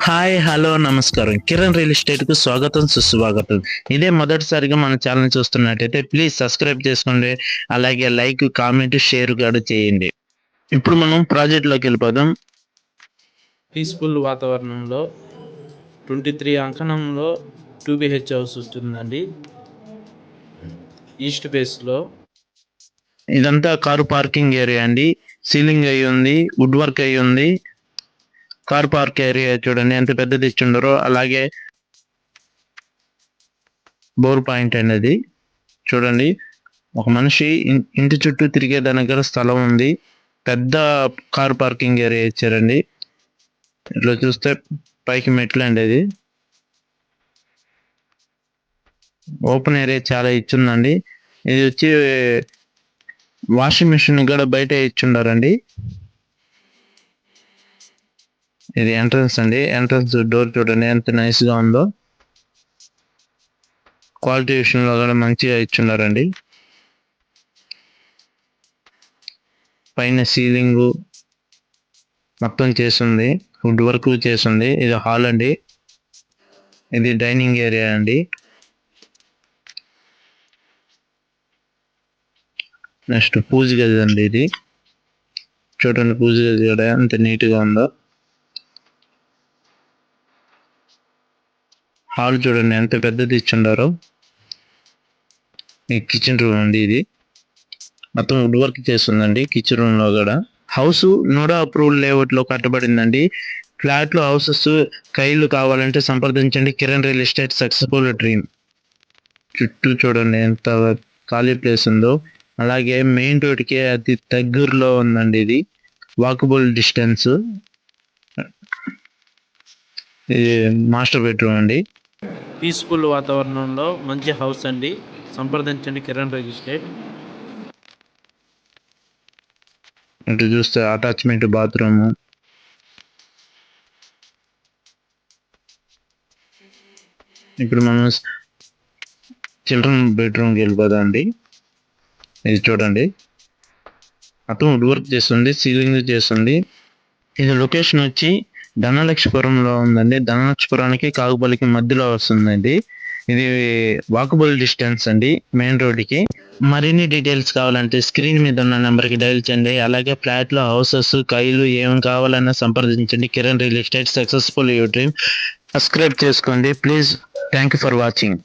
Hi hello నమస్కారం. Kiran real estate కు స్వాగతం సుస్వాగతం. ఇదే మొదటిసారిగా మన ఛానల్ చూస్తున్నట్టయితే ప్లీజ్ సబ్స్క్రైబ్ చేసుకోండి. అలాగే లైక్ కామెంట్ షేర్ కూడా చేయండి. ఇప్పుడు మనం ప్రాజెక్ట్లోకి వెళ్ళిపోదాం. పీస్ఫుల్ వాతావరణంలో 23 అంకణంలో 2 BH హౌస్ ఉంటుందండి. ఈస్ట్ ఫేస్లో ఇదంతా కారు పార్కింగ్ ఏరియా అండి. సీలింగ్ అయి ఉంది, వుడ్ వర్క్ అయి ఉంది. కార్ పార్క్ ఏరియా చూడండి ఎంత పెద్దది ఇచ్చిండరో. అలాగే బోర్ పాయింట్ అనేది చూడండి. ఒక మనిషి ఇంటి చుట్టూ తిరిగే దగ్గర స్థలం ఉంది. పెద్ద కార్ పార్కింగ్ ఏరియా ఇచ్చారండి. ఇట్లా చూస్తే పైకి మెట్లు అండి. ఇది ఓపెన్ ఏరియా చాలా ఇచ్చిందండి. ఇది వచ్చి వాషింగ్ మిషన్ కూడా బయట ఇచ్చిండారండి. ఇది ఎంట్రన్స్ అండి. ఎంట్రన్స్ డోర్ చూడండి ఎంత నైస్ గా ఉందో. క్వాలిటీ విషయంలో కూడా మంచిగా ఇచ్చున్నారండి. పైన సీలింగ్ మొత్తం చేసింది, వుడ్ వర్క్ చేసింది. ఇది హాల్ అండి. ఇది డైనింగ్ ఏరియా అండి. నెక్స్ట్ పూజ గది అండి. ఇది చూడండి పూజ గది కూడా ఎంత నీట్ గా ఉందో. హాల్ చూడండి ఎంత పెద్దది ఇచ్చిండారో. ఈ కిచెన్ రూమ్ అండి. ఇది మొత్తం వుడ్ వర్క్ చేస్తుందండి కిచెన్ రూమ్ లో కూడా. హౌస్ నోడా అప్రూవల్ లేఅవుట్ లో కట్టబడిందండి. ఫ్లాట్ లో హౌసెస్ కైలు కావాలంటే సంప్రదించండి. Kiran real estate successful dream. చుట్టూ చూడండి ఎంత ఖాళీ ప్లేస్ ఉందో. అలాగే మెయిన్ రోడ్ కి అతి దగ్గరలో ఉందండి. ఇది వాకబుల్ డిస్టెన్స్. ఇది మాస్టర్ బెడ్రూమ్ అండి. పీస్ఫుల్ వాతావరణంలో మంచి హౌస్ అండి. సంప్రదించండి కిరణ్ రియల్ ఎస్టేట్. ఇటు చూస్తే అటాచ్మెంట్ బాత్రూమ్. ఇప్పుడు మనం చిల్డ్రన్ బెడ్రూమ్కి వెళ్ళిపోదాం అండి. ఇది చూడండి మొత్తం వుడ్ వర్క్ చేస్తుంది, సీలింగ్ చేస్తుంది. ఇది లొకేషన్ వచ్చి ధనలక్ష్మీపురంలో ఉందండి. ధనలక్ష్మీపురానికి కాగుపల్లికి మధ్యలో వస్తుందండి. ఇది వాకబుల్ డిస్టెన్స్ అండి మెయిన్ రోడ్డుకి. మరిన్ని డీటెయిల్స్ కావాలంటే స్క్రీన్ మీద ఉన్న నెంబర్కి డైల్ చేయండి. అలాగే ఫ్లాట్లో హౌసెస్ కైలు ఏం కావాలన్నా సంప్రదించండి. Kiran real estate successful you dream. Subscribe చేసుకోండి please. Thank you for watching.